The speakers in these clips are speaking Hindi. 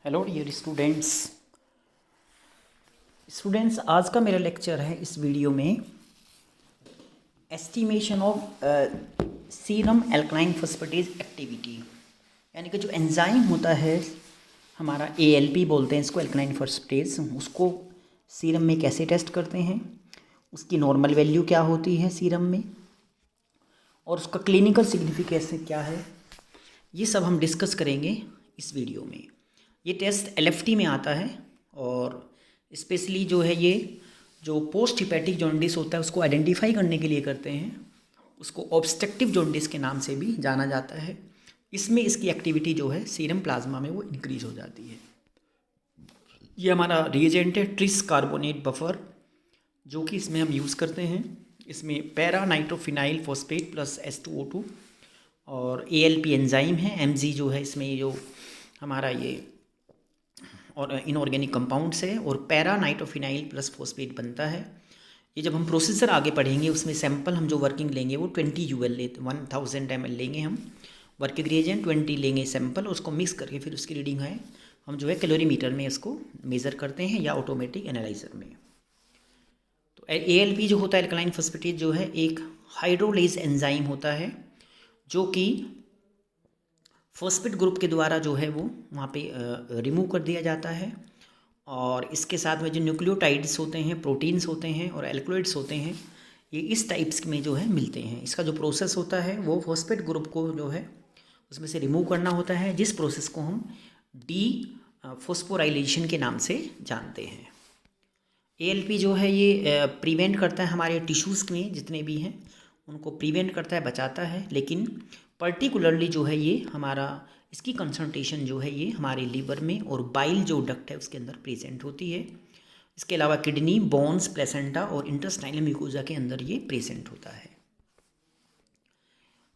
हेलो डियर स्टूडेंट्स आज का मेरा लेक्चर है इस वीडियो में estimation of serum alkaline phosphatase activity, यानी कि जो एंजाइम होता है हमारा ALP बोलते हैं इसको, एल्कलाइन फॉस्फेटेज, उसको सीरम में कैसे टेस्ट करते हैं, उसकी नॉर्मल वैल्यू क्या होती है सीरम में और उसका क्लिनिकल सिग्निफिकेंस क्या है, ये सब हम डिस्कस करेंगे इस वीडियो में। ये टेस्ट LFT में आता है और स्पेशली जो है ये जो पोस्ट हिपैटिक जॉन्डिस होता है उसको आइडेंटिफाई करने के लिए करते हैं। उसको ऑब्स्ट्रक्टिव जॉन्डिस के नाम से भी जाना जाता है। इसमें इसकी एक्टिविटी जो है सीरम प्लाज्मा में वो इंक्रीज हो जाती है। ये हमारा रिएजेंट है ट्रिस कार्बोनेट बफर, जो कि इसमें हम यूज़ करते हैं। इसमें para nitrophenyl phosphate plus H2O2 और ALP एंजाइम है। MG जो है इसमें जो हमारा ये और इनऑर्गेनिक कंपाउंड्स है और पैरा नाइट्रोफिनाइल प्लस फॉस्फेट बनता है। ये जब हम प्रोसीजर आगे पढ़ेंगे उसमें सैंपल हम जो वर्किंग लेंगे वो 20 UL लेते 1000 ml लेंगे हम वर्किंग रिएजेंट, 20 लेंगे सैंपल और उसको मिक्स करके फिर उसकी रीडिंग है हम जो है कैलोरीमीटर में इसको मेज़र करते हैं या ऑटोमेटिक एनालाइजर में। तो ALP जो होता है एल्कलाइन फॉस्फेटेज जो है एक हाइड्रोलेज एंजाइम होता है जो कि फॉस्फेट ग्रुप के द्वारा जो है वो वहाँ पे रिमूव कर दिया जाता है और इसके साथ में जो न्यूक्लियोटाइड्स होते हैं, प्रोटीन्स होते हैं और एल्कलॉइड्स होते हैं, ये इस टाइप्स में जो है मिलते हैं। इसका जो प्रोसेस होता है वो फॉस्फेट ग्रुप को जो है उसमें से रिमूव करना होता है, जिस प्रोसेस को हम फॉस्फोराइलेशन के नाम से जानते हैं। ALP जो है ये प्रिवेंट करता है हमारे टिश्यूज़ में जितने भी हैं उनको प्रिवेंट करता है, बचाता है, लेकिन पर्टिकुलरली जो है ये हमारा इसकी कंसंट्रेशन जो है ये हमारे लीवर में और बाइल जो डक्ट है उसके अंदर प्रेजेंट होती है। इसके अलावा किडनी, बोन्स, प्लेसेंटा और इंटेस्टाइनल म्यूकोजा के अंदर ये प्रेजेंट होता है।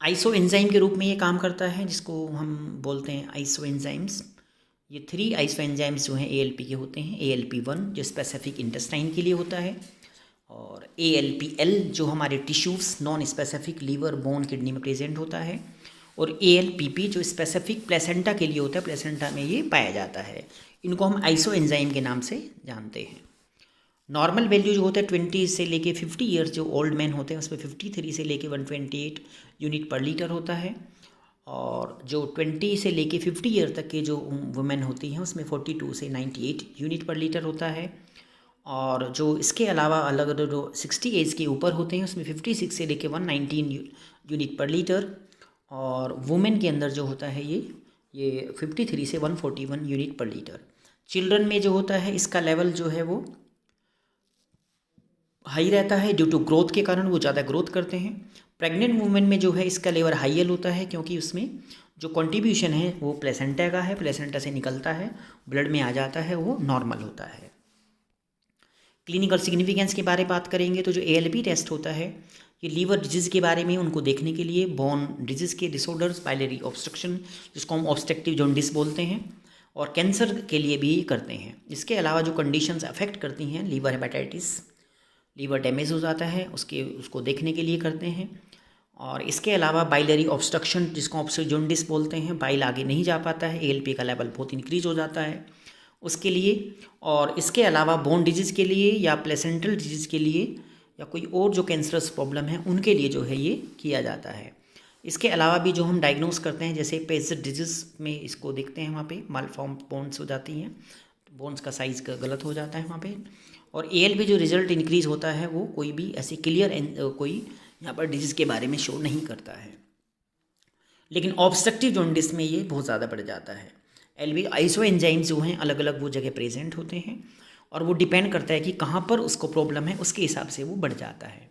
आइसो एंजाइम के रूप में ये काम करता है, जिसको हम बोलते हैं आइसो एंजाइम्स। ये 3 आइसो एंजाइम्स जो हैं ALP के होते हैं। ALP1 जो स्पेसिफिक इंटेस्टाइन के लिए होता है और ALPL जो हमारे tissues non specific liver, bone, kidney में प्रेजेंट होता है और ALPP जो स्पेसिफिक प्लेसेंटा के लिए होता है, प्लेसेंटा में ये पाया जाता है। इनको हम आइसो एंजाइम के नाम से जानते हैं। नॉर्मल वैल्यू जो होता है 20 से लेके 50 ईयर्स जो ओल्ड मैन होते हैं उसमें 53 से लेके 128 यूनिट पर लीटर होता है और जो 20 से लेके 50 ईयर तक के जो वुमेन होती हैं उसमें 42 से 98 यूनिट पर लीटर होता है और जो इसके अलावा अलग अलग जो 60 एज के ऊपर होते हैं उसमें 56 से लेके 119 यूनिट पर लीटर और वुमेन के अंदर जो होता है ये 53 से 141 यूनिट पर लीटर। चिल्ड्रन में जो होता है इसका लेवल जो है वो हाई रहता है, ड्यू टू ग्रोथ के कारण वो ज़्यादा ग्रोथ करते हैं। प्रेग्नेंट वुमेन में जो है इसका लेवल हाइयल होता है क्योंकि उसमें जो कंट्रीब्यूशन है वो प्लेसेंटा का है, प्लेसेंटा से निकलता है, ब्लड में आ जाता है, वो नॉर्मल होता है। क्लिनिकल सिग्निफिकेंस के बारे में बात करेंगे तो जो ALP टेस्ट होता है ये लीवर डिजीज़ के बारे में उनको देखने के लिए, बोन डिजीज़ के डिसऑर्डर्स, बाइलरी ऑब्स्ट्रक्शन जिसको हम ऑब्स्ट्रक्टिव जॉन्डिस बोलते हैं, और कैंसर के लिए भी करते हैं। इसके अलावा जो कंडीशंस अफेक्ट करती हैं, लीवर हेपेटाइटिस, लीवर डैमेज हो जाता है उसको देखने के लिए करते हैं। और इसके अलावा बाइलरी ऑब्स्ट्रक्शन जिसको ऑब्स्ट्रक्टिव जॉन्डिस बोलते हैं, बाइल आगे नहीं जा पाता है, ALP का लेवल बहुत इंक्रीज हो जाता है उसके लिए। और इसके अलावा बोन डिजीज़ के लिए या प्लेसेंटल डिजीज़ के लिए या कोई और जो कैंसरस प्रॉब्लम है उनके लिए जो है ये किया जाता है। इसके अलावा भी जो हम डायग्नोस करते हैं जैसे पेजेड डिजीज़ में इसको देखते हैं, वहाँ पे मालफॉर्म बोन्स हो जाती हैं, बोन्स का साइज़ गलत हो जाता है वहाँ पे। और ALP जो रिजल्ट इंक्रीज़ होता है वो कोई भी ऐसी क्लियर कोई यहाँ पर डिजीज़ के बारे में शो नहीं करता है, लेकिन ऑब्स्ट्रक्टिव जॉन्डिस में ये बहुत ज़्यादा बढ़ जाता है। आइसो एंजाइम्स जो हैं अलग अलग वो जगह प्रेजेंट होते हैं और वो डिपेंड करता है कि कहाँ पर उसको प्रॉब्लम है, उसके हिसाब से वो बढ़ जाता है।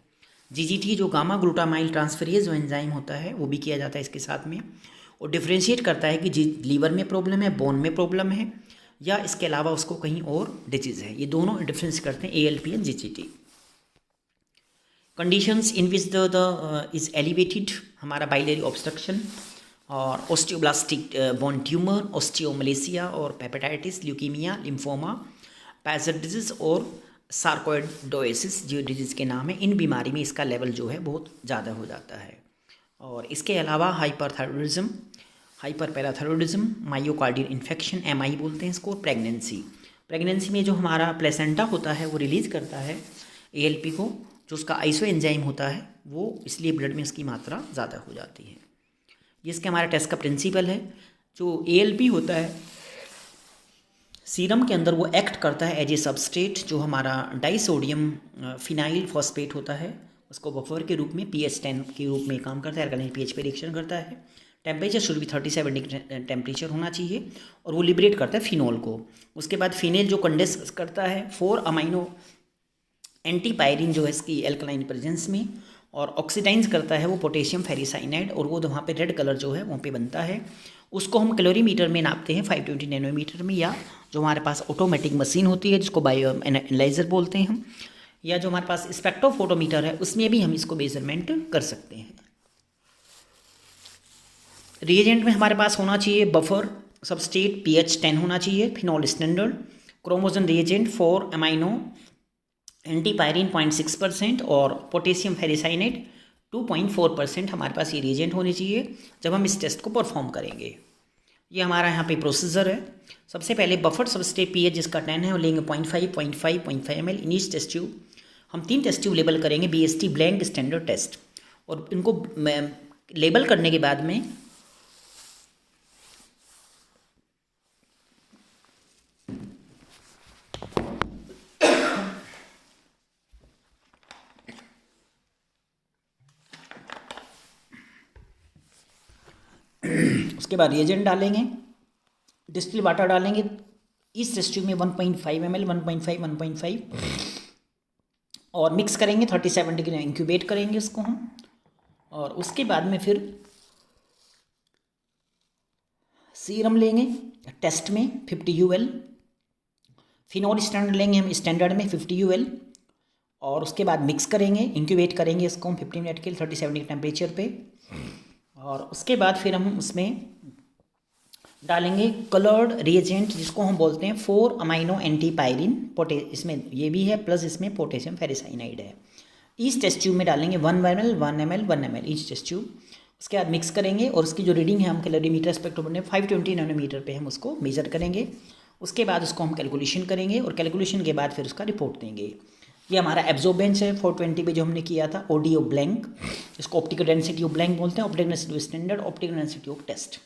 GGT जो गामा ग्लूटामाइल ट्रांसफरेज जो एंजाइम होता है वो भी किया जाता है इसके साथ में, और डिफ्रेंशिएट करता है कि लीवर में प्रॉब्लम है, बोन में प्रॉब्लम है या इसके अलावा उसको कहीं और डिजीज़ है। ये दोनों डिफरेंस करते हैं ALP and GGT। Conditions in which the is elevated हमारा बाइलरी ऑब्स्ट्रक्शन और ऑस्टियोब्लास्टिक बोन ट्यूमर, ऑस्टियोमलेसिया और हेपेटाइटिस, ल्यूकीमिया, लिम्फोमा, पैसेड डिजीज़ और सार्कोइडोसिस जो डिजीज़ के नाम है, इन बीमारी में इसका लेवल जो है बहुत ज़्यादा हो जाता है। और इसके अलावा hyperthyroidism, hyper parathyroidism, myocardial infection, MI बोलते हैं इसको, प्रेगनेंसी में जो हमारा प्लेसेंटा होता है वो रिलीज़ करता है ALP को, जो उसका आइसो एंजाइम होता है वो, इसलिए ब्लड में इसकी मात्रा ज़्यादा हो जाती है। ये इसके हमारा टेस्ट का प्रिंसिपल है। जो ALP होता है सीरम के अंदर वो एक्ट करता है एज ए सबस्ट्रेट, जो हमारा डाइसोडियम फिनाइल फॉस्फेट होता है उसको बफर के रूप में pH10 के रूप में काम करता है, अल्कलाइन pH पे रिएक्शन करता है। टेम्परेचर शुड भी 37 डिग्री टेम्परेचर होना चाहिए और वो लिबरेट करता है फिनॉल को। उसके बाद फिनेल जो कंडेंस करता है 4 अमाइनो एंटीपायरिन जो है इसकी एल्कलाइन प्रेजेंस में, और ऑक्सीडाइज करता है वो पोटेशियम फेरिसाइनाइड, और वो वहाँ पे रेड कलर जो है वहाँ पे बनता है। उसको हम कैलोरीमीटर में नापते हैं 520 नैनोमीटर में, या जो हमारे पास ऑटोमेटिक मशीन होती है जिसको बायो एनालाइजर बोलते हैं हम, या जो हमारे पास स्पेक्ट्रोफोटोमीटर है उसमें भी हम इसको मेजरमेंट कर सकते हैं। रिएजेंट में हमारे पास होना चाहिए बफर सबस्ट्रेट pH10 होना चाहिए, phenol standard, chromogen reagent 4 amino antipyrine 0.6% और पोटेशियम फेरिसाइनेट 2.4% हमारे पास ये रिएजेंट होने चाहिए जब हम इस टेस्ट को परफॉर्म करेंगे। ये हमारा यहाँ पे प्रोसीजर है। सबसे पहले बफर सबस्ट्रेट pH जिसका 10 है वो लेंगे 0.5 ml in each test tube. हम 3 टेस्ट ट्यूब लेबल करेंगे BST ब्लैंक स्टैंडर्ड टेस्ट, और इनको लेबल करने के बाद में उसके बाद रिएजेंट डालेंगे, डिस्टिल वाटर डालेंगे इस टेस्ट ट्यूब में 1.5 ml 1.5 और मिक्स करेंगे 37 डिग्री इंक्यूबेट करेंगे उसको हम। और उसके बाद में फिर सीरम लेंगे टेस्ट में 50 UL, फिनॉल स्टैंडर्ड लेंगे हम स्टैंडर्ड में 50 UL, और उसके बाद मिक्स करेंगे, इंक्यूबेट करेंगे इसको हम 15 मिनट के लिए 37 डिग्री टेम्परेचर पे। और उसके बाद फिर हम उसमें डालेंगे कलर्ड रिएजेंट जिसको हम बोलते हैं 4 अमाइनो एंटीपायरिन, इसमें ये भी है प्लस इसमें पोटेशियम फेरिसाइनाइड है। इस टेस्ट ट्यूब में डालेंगे 1 ml ईच टेस्ट ट्यूब। उसके बाद मिक्स करेंगे और उसकी जो रीडिंग है हम कैलोरीमीटर स्पेक्ट्रोमीटर 520 नैनोमीटर पे हम उसको मेजर करेंगे। उसके बाद उसको हम कैलकुलेशन करेंगे और कैलकुलेशन के बाद फिर उसका रिपोर्ट देंगे। ये हमारा एब्जॉर्बेंस है 420 पे जो हमने किया था ODO ब्लैंक, इसको ऑप्टिकल डेंसिटी ऑफ ब्लैंक बोलते हैं, optical density of standard, optical density of test.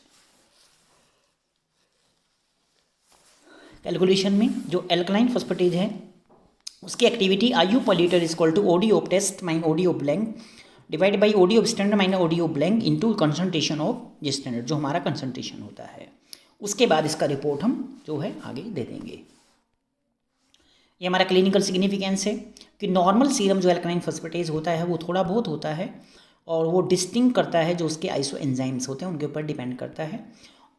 Calculation में जो एल्कलाइन फॉस्फेटेज है उसकी एक्टिविटी IU पर litre is equal to OD of test minus OD of blank divide by OD of standard minus OD of blank into concentration of ये स्टैंडर्ड, जो हमारा कंसंट्रेशन होता है। उसके बाद इसका रिपोर्ट हम जो है आगे दे देंगे। ये हमारा क्लिनिकल सिग्निफिकेंस है कि नॉर्मल सीरम जो एल्कलाइन फॉस्फेटेज होता है वो थोड़ा बहुत होता है, और वो डिस्टिंग करता है जो उसके आइसो एंजाइम्स होते हैं उनके ऊपर डिपेंड करता है,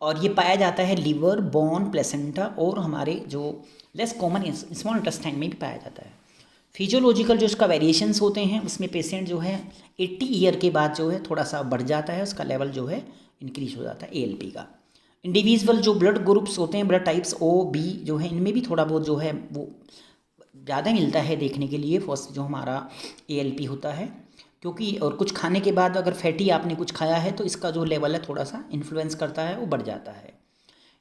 और ये पाया जाता है लीवर, बोन, प्लेसेंटा और हमारे जो लेस कॉमन स्मॉल इंटेस्टाइन में भी पाया जाता है। फिजियोलॉजिकल जो उसका वेरिएशंस होते हैं उसमें पेशेंट जो है 80 ईयर के बाद जो है थोड़ा सा बढ़ जाता है, उसका लेवल जो है इंक्रीज हो जाता है ALP का। इंडिविजुअल जो ब्लड ग्रुप्स होते हैं, ब्लड टाइप्स O, B जो है इनमें भी थोड़ा बहुत जो है वो ज़्यादा मिलता है देखने के लिए फर्स्ट जो हमारा ALP होता है, क्योंकि और कुछ खाने के बाद अगर फैटी आपने कुछ खाया है तो इसका जो लेवल है थोड़ा सा इन्फ्लुएंस करता है, वो बढ़ जाता है।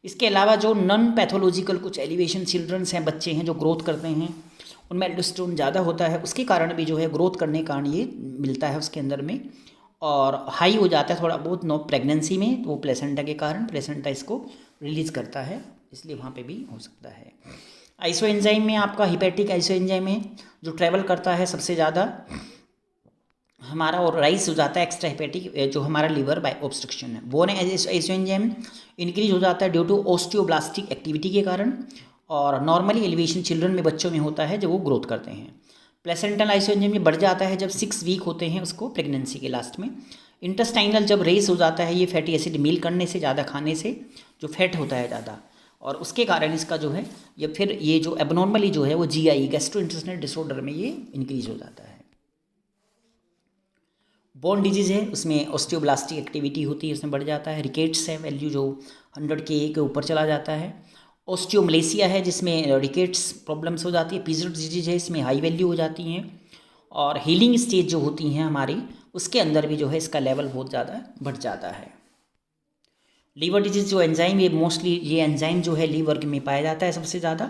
इसके अलावा जो नॉन पैथोलॉजिकल कुछ एलिवेशन चिल्ड्रंस हैं, बच्चे हैं जो ग्रोथ करते हैं, उनमें एल्डोस्टेरोन ज़्यादा होता है, उसके कारण भी जो है ग्रोथ करने के कारण ये मिलता है उसके अंदर में, और हाई हो जाता है थोड़ा बहुत नो प्रेगनेंसी में, तो वो प्लेसेंटा के कारण प्लेसेंटा इसको रिलीज़ करता है, इसलिए वहाँ पे भी हो सकता है। आइसो एंजाइम में आपका हिपैटिक आइसो एंजाइम है जो ट्रैवल करता है सबसे ज़्यादा हमारा, और राइस हो जाता है एक्स्ट्रा हिपैटिक जो हमारा लीवर बाय ऑब्स्ट्रक्शन है। बोन आइसो एंजाइम इंक्रीज हो जाता है ड्यू टू ऑस्टियोब्लास्टिक एक्टिविटी के कारण, और नॉर्मली एलिवेशन चिल्ड्रन में बच्चों में होता है जब वो ग्रोथ करते हैं। प्लेसेंटल आइसो एंजाइम में बढ़ जाता है जब 6 वीक होते हैं उसको प्रेगनेंसी के लास्ट में। इंटेस्टाइनल जब रेस हो जाता है, ये फैटी एसिड मील करने से, ज़्यादा खाने से जो फैट होता है ज़्यादा, और उसके कारण इसका जो है ये फिर ये जो एबनॉर्मली जो है वो GI गैस्ट्रोइंटेस्टाइनल डिसऑर्डर में ये इंक्रीज हो जाता है। बोन डिजीज़ है उसमें ऑस्टियोब्लास्टिक एक्टिविटी होती है, उसमें बढ़ जाता है। रिकेट्स है वैल्यू जो 100 के ऊपर चला जाता है। ऑस्टियोमलेसिया है जिसमें रिकेट्स प्रॉब्लम्स हो जाती है। पीजर्ड डिजीज है, इसमें हाई वैल्यू हो जाती हैं। और हीलिंग स्टेज जो होती हैं हमारी, उसके अंदर भी जो है इसका लेवल बहुत ज़्यादा बढ़ जाता है। लीवर डिजीज़ जो एंजाइम, ये मोस्टली ये एंजाइम जो है लीवर में पाया जाता है सबसे ज़्यादा।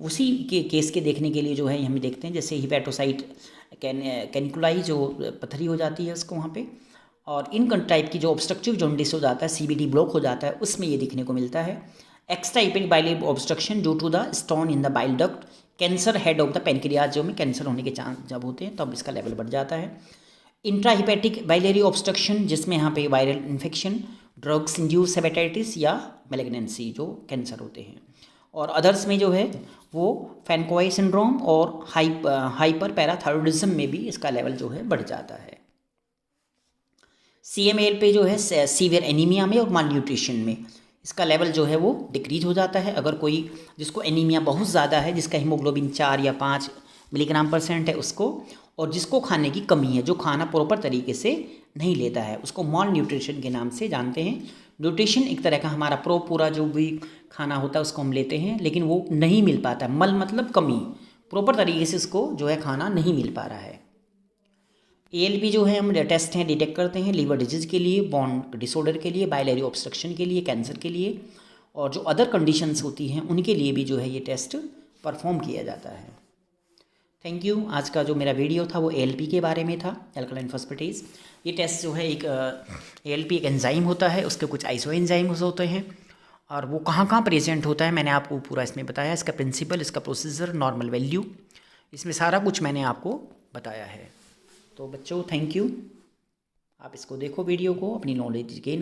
उसी के केस के देखने के लिए जो है हम देखते हैं, जैसे हिपेटोसाइट कैनिकुलाई जो पथरी हो जाती है उसको वहाँ पे, और इन टाइप की जो ऑब्स्ट्रक्टिव जॉन्डिस हो जाता है, सीबीडी ब्लॉक हो जाता है, उसमें ये दिखने को मिलता है। Extra hepatic bile obstruction due to the stone in the bile duct, cancer head of the pancreas, जो में कैंसर होने के चांस जब होते हैं तब इसका लेवल बढ़ जाता है। इंट्राहिपेटिक बाइलेरी ऑब्स्ट्रक्शन, जिसमें यहाँ पे viral infection, drugs induce hepatitis या मैलिग्नेंसी, जो कैंसर होते हैं। और अदर्स में जो है वो फैनकॉय सिंड्रोम और हाइपर पैराथायरॉयडिज्म में भी इसका लेवल जो है बढ़ जाता है। CML पे जो है सीवियर एनीमिया में और माल न्यूट्रिशन में इसका लेवल जो है वो डिक्रीज हो जाता है। अगर कोई जिसको एनीमिया बहुत ज़्यादा है, जिसका हीमोग्लोबिन 4 या 5 मिलीग्राम % है उसको, और जिसको खाने की कमी है, जो खाना प्रॉपर तरीके से नहीं लेता है, उसको माल न्यूट्रिशन के नाम से जानते हैं। न्यूट्रिशन एक तरह का हमारा पूरा जो भी खाना होता है उसको हम लेते हैं, लेकिन वो नहीं मिल पाता। मल मतलब कमी, प्रॉपर तरीके से उसको जो है खाना नहीं मिल पा रहा है। ALP जो है हम टेस्ट हैं डिटेक्ट करते हैं लीवर डिजीज़ के लिए, बॉन्ड डिसऑर्डर के लिए, बाइलरी ऑब्स्ट्रक्शन के लिए, कैंसर के लिए, और जो अदर कंडीशंस होती हैं उनके लिए भी जो है ये टेस्ट परफॉर्म किया जाता है। Thank you. आज का जो मेरा वीडियो था वो ALP के बारे में था, एल्कलाइन फॉस्फेटेज। ये टेस्ट जो है एक ALP एक एंजाइम होता है, उसके कुछ आइसो एंजाइम्स होते हैं, और वो कहाँ कहाँ प्रेजेंट होता है मैंने आपको पूरा इसमें बताया। इसका प्रिंसिपल, इसका प्रोसीजर, नॉर्मल वैल्यू, इसमें सारा कुछ मैंने आपको बताया है। तो बच्चों थैंक यू, आप इसको देखो वीडियो को, अपनी नॉलेज गेन